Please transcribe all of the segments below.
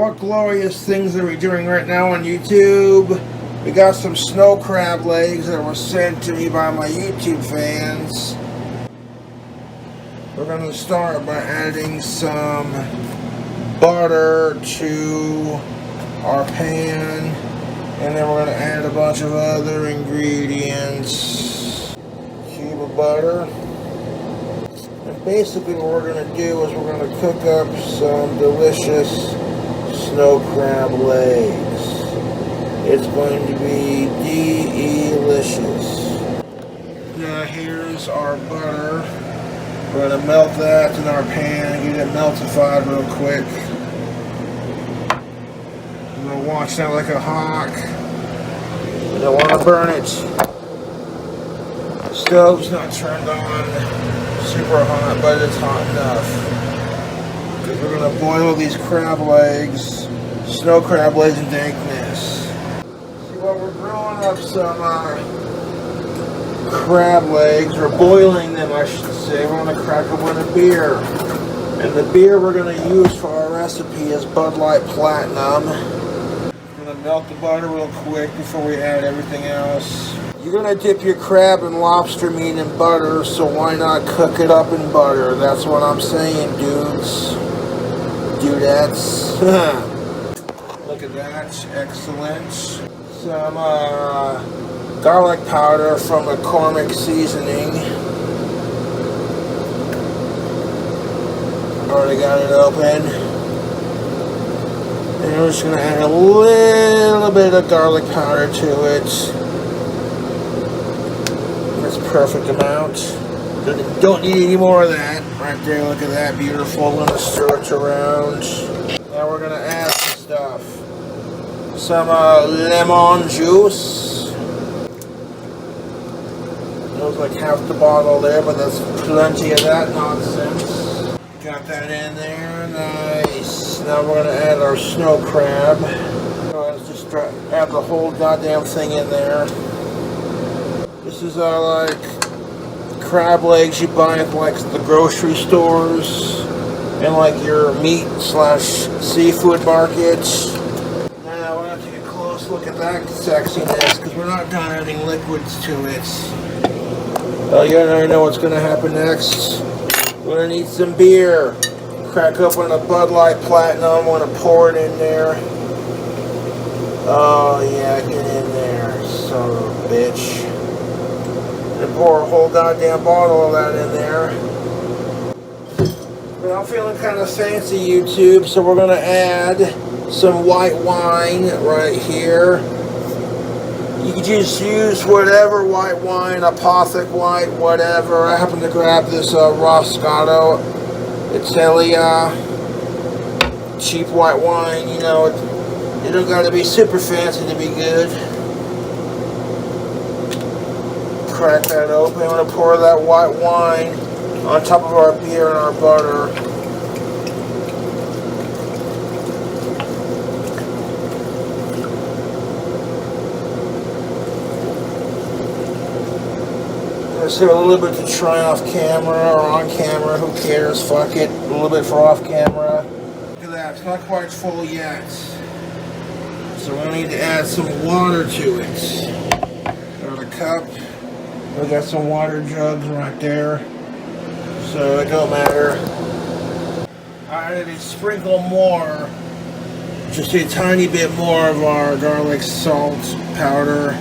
what glorious things are we doing right now on YouTube? We got some snow crab legs that were sent to me by my YouTube fans. We're going to start by adding some butter to our pan, and then we're going to add a bunch of other ingredients. Cube of butter. And basically what we're going to do is we're going to cook up some delicious snow crab legs. It's going to be delicious. Now here's our butter. We're going to melt that in our pan, get it meltified real quick. I'm going to watch that like a hawk. I don't want to burn it. The stove's not turned on super hot, but it's hot enough. Because we're going to boil these crab legs, snow crab legs in dankness. See, while we're grilling up some crab legs, or boiling them I should say, we're going to crack open a beer. And the beer we're going to use for our recipe is Bud Light Platinum. We're going to melt the butter real quick before we add everything else. You're going to dip your crab and lobster meat in butter, so why not cook it up in butter? That's what I'm saying, dudes. Dudettes. Look at that. Excellent. Some garlic powder from McCormick Seasoning. Already got it open. And we're just going to add a little bit of garlic powder to it. That's perfect amount. Don't need any more of that. Right there, look at that, beautiful. I'm going to stir it around. Now we're going to add some stuff. Some lemon juice. Looks like half the bottle there, but that's plenty of that nonsense. Got that in there, nice. Now we're going to add our snow crab. Let's just add the whole goddamn thing in there. This is like crab legs you buy at like the grocery stores and like your meat / seafood markets. Now we're going to take a close look at that sexiness because we're not done adding liquids to it. Well, you already know what's going to happen next. We're going to need some beer. Crack open a Bud Light Platinum. I'm going to pour it in there. Oh yeah, get in there, son of a bitch. And pour a whole goddamn bottle of that in there. But I'm feeling kind of fancy, YouTube, so we're going to add some white wine right here. You can just use whatever white wine, Apothic white, whatever. I happen to grab this Roscato Italia cheap white wine. You know, it don't got to be super fancy to be good. Crack that open. I'm going to pour that white wine on top of our beer and our butter. Let's do a little bit to try off camera or on camera, who cares, fuck it. A little bit for off camera. Look at that, it's not quite full yet. So we need to add some water to it. Got a cup. We got some water jugs right there. So it don't matter. I added a sprinkle more. Just a tiny bit more of our garlic salt powder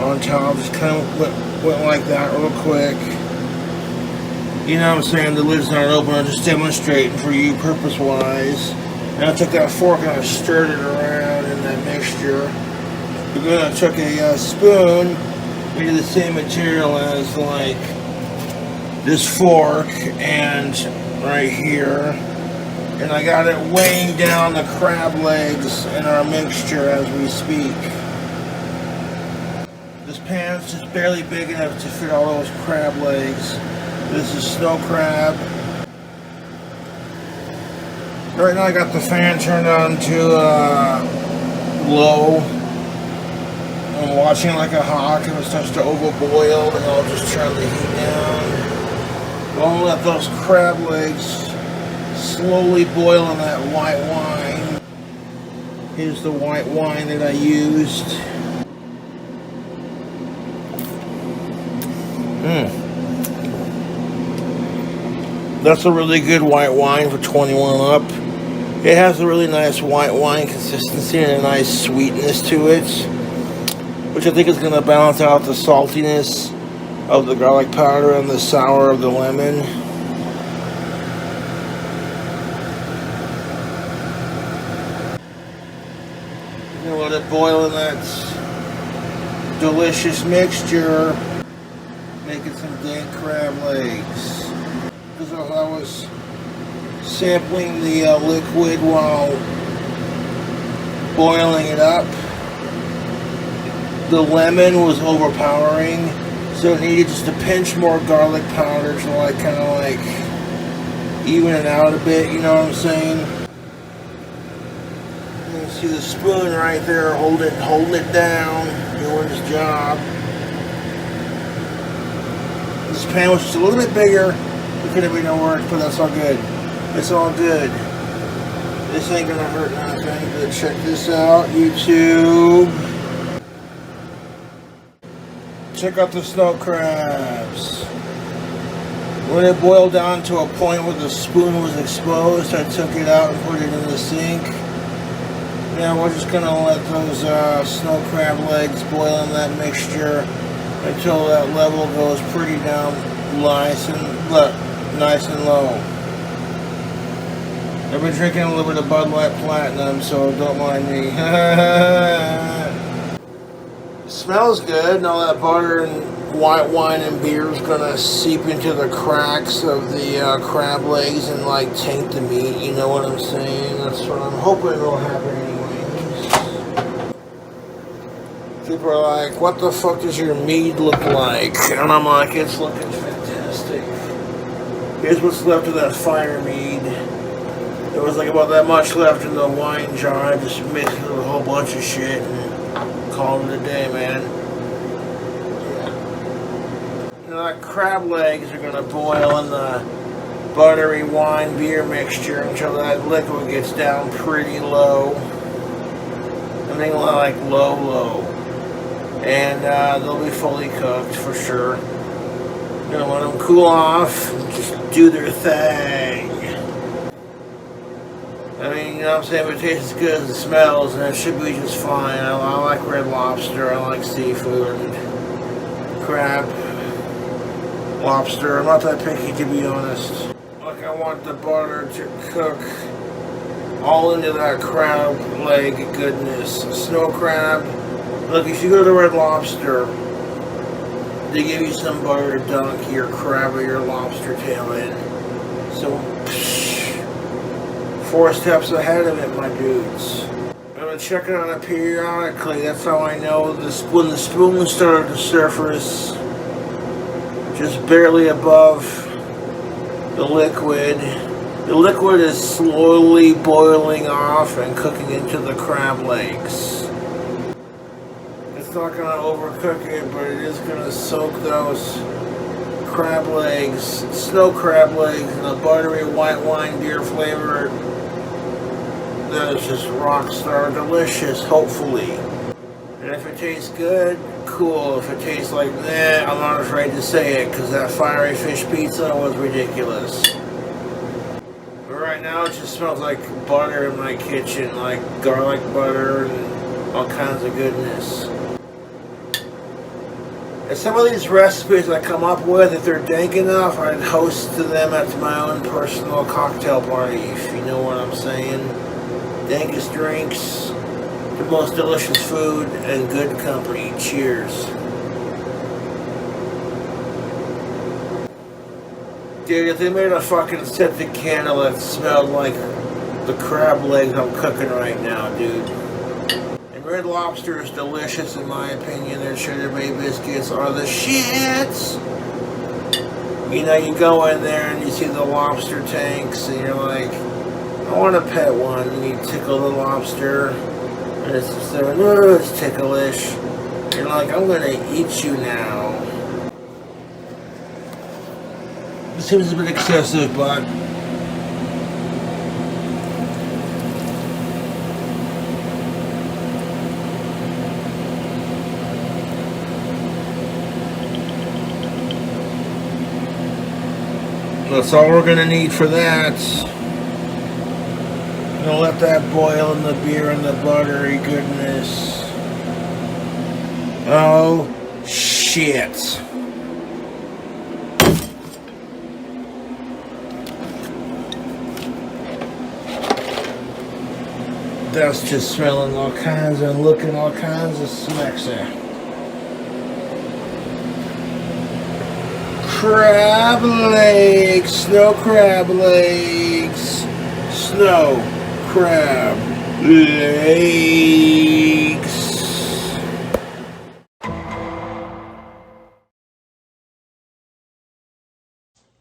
on top. Just kind of went like that real quick. You know what I'm saying? The lid's not open. I'm just demonstrating for you purpose-wise. And I took that fork and I stirred it around in that mixture. And then I took a spoon, made the same material as like this fork and right here. And I got it weighing down the crab legs in our mixture as we speak. This pan's just barely big enough to fit all those crab legs. This is snow crab. Right now I got the fan turned on to low. I'm watching like a hawk and it starts to overboil and I'll just turn the heat down. I'll let those crab legs slowly boil in that white wine. Here's the white wine that I used. That's a really good white wine for 21 up. It has a really nice white wine consistency and a nice sweetness to it, which I think is going to balance out the saltiness of the garlic powder and the sour of the lemon. You're going to let it boil in that delicious mixture, making some dank crab legs. Because I was sampling the liquid while boiling it up, the lemon was overpowering, so it needed just a pinch more garlic powder to like kind of like even it out a bit, you know what I'm saying? You can see the spoon right there holding it down, doing its job. This pan was just a little bit bigger. It could have been no work, but that's all good. It's all good. This ain't gonna hurt nothing. But check this out, YouTube. Check out the snow crabs. When it boiled down to a point where the spoon was exposed, I took it out and put it in the sink. Now we're just gonna let those snow crab legs boil in that mixture until that level goes pretty down nice and low. I've been drinking a little bit of Bud Light Platinum, so don't mind me. It smells good, and all that butter and white wine and beer is gonna seep into the cracks of the crab legs and like taint the meat, you know what I'm saying? That's what I'm hoping will happen anyways. People are like, what the fuck does your meat look like? And I'm like, it's looking fantastic. Here's what's left of that fire mead. There was like about that much left in the wine jar. I just mixed it with a whole bunch of shit and called it a day, man. Yeah. You know, that crab legs are gonna boil in the buttery wine beer mixture until that liquid gets down pretty low. I mean, like low. And they'll be fully cooked for sure. Gonna let them cool off and just do their thing. I mean, you know what I'm saying, if it tastes as good as it smells, and it should be just fine. I like red lobster, I like seafood, and crab, lobster. I'm not that picky, to be honest. Like, I want the butter to cook all into that crab leg goodness. Snow crab. Look, if you go to Red Lobster, they give you some butter to dunk your crab or your lobster tail in. So, 4 steps ahead of it, my dudes. I'm gonna check it on it periodically. That's how I know when the spoon started to surface just barely above the liquid. The liquid is slowly boiling off and cooking into the crab legs. It's not gonna overcook it, but it is gonna soak those crab legs, snow crab legs, in a buttery white wine beer flavor that is just rock star delicious, hopefully. And if it tastes good, cool. If it tastes like nah, I'm not afraid to say it, because that fiery fish pizza was ridiculous. But right now it just smells like butter in my kitchen, like garlic butter and all kinds of goodness. And some of these recipes I come up with, if they're dank enough, I'd host to them at my own personal cocktail party, if you know what I'm saying. Dankest drinks, the most delicious food, and good company. Cheers. Dude, if they made a fucking scented candle that smelled like the crab legs I'm cooking right now, dude. And Red Lobster is delicious in my opinion. Their Sugar Bay biscuits are the shits. You know, you go in there and you see the lobster tanks and you're like, I want to pet one. And you tickle the lobster and it's ticklish. You're like, I'm going to eat you now. It seems a bit excessive, but That's all we're gonna need for that. Gonna let that boil in the beer and the buttery goodness. Oh shit. That's just smelling all kinds and looking all kinds of smexy. Crab legs, snow crab legs, snow crab legs.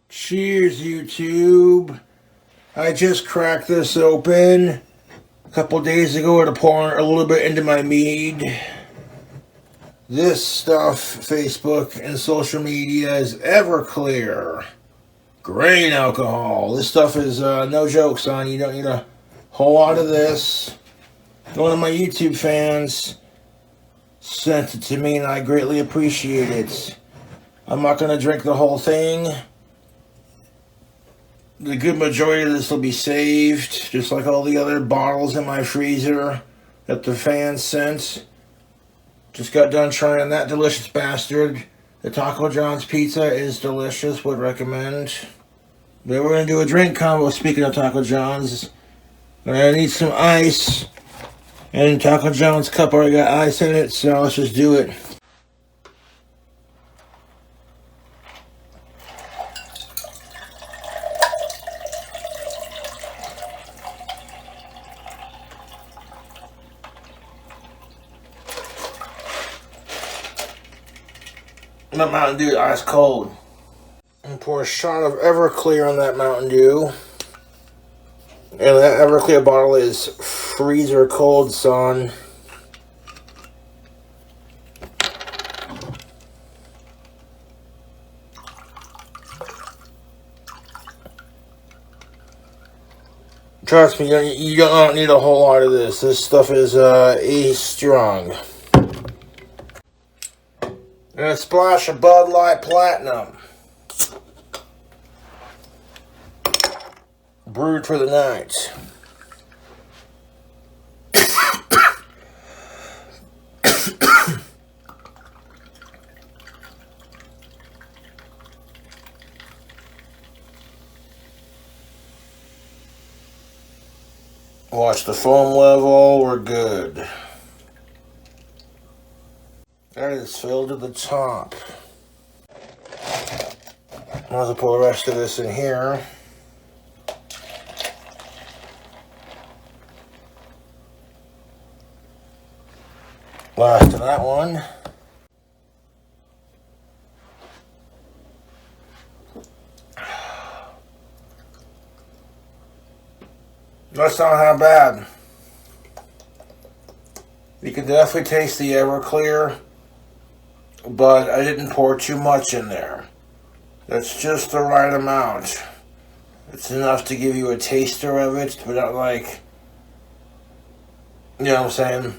Cheers, YouTube. I just cracked this open a couple days ago to pour a little bit into my mead. This stuff, Facebook and social media, is Everclear grain alcohol. This stuff is no joke, son. You don't need a whole lot of this. One of my YouTube fans sent it to me, and I greatly appreciate it. I'm not going to drink the whole thing. The good majority of this will be saved, just like all the other bottles in my freezer that the fans sent. Just got done trying that delicious bastard. The Taco John's pizza is delicious, would recommend. Then we're going to do a drink combo, speaking of Taco John's. I need some ice. And Taco John's cup already got ice in it, so let's just do it. That Mountain Dew ice cold. And pour a shot of Everclear on that Mountain Dew. And that Everclear bottle is freezer cold, son. Trust me, you don't need a whole lot of this. This stuff is A strong. And a splash of Bud Light Platinum. Brewed for the night. Watch the foam level, we're good. That is filled to the top. Might as well pour the rest of this in here. Last of that one. That's not how bad. You can definitely taste the Everclear, but I didn't pour too much in there. That's just the right amount. It's enough to give you a taster of it, but not like, you know what I'm saying?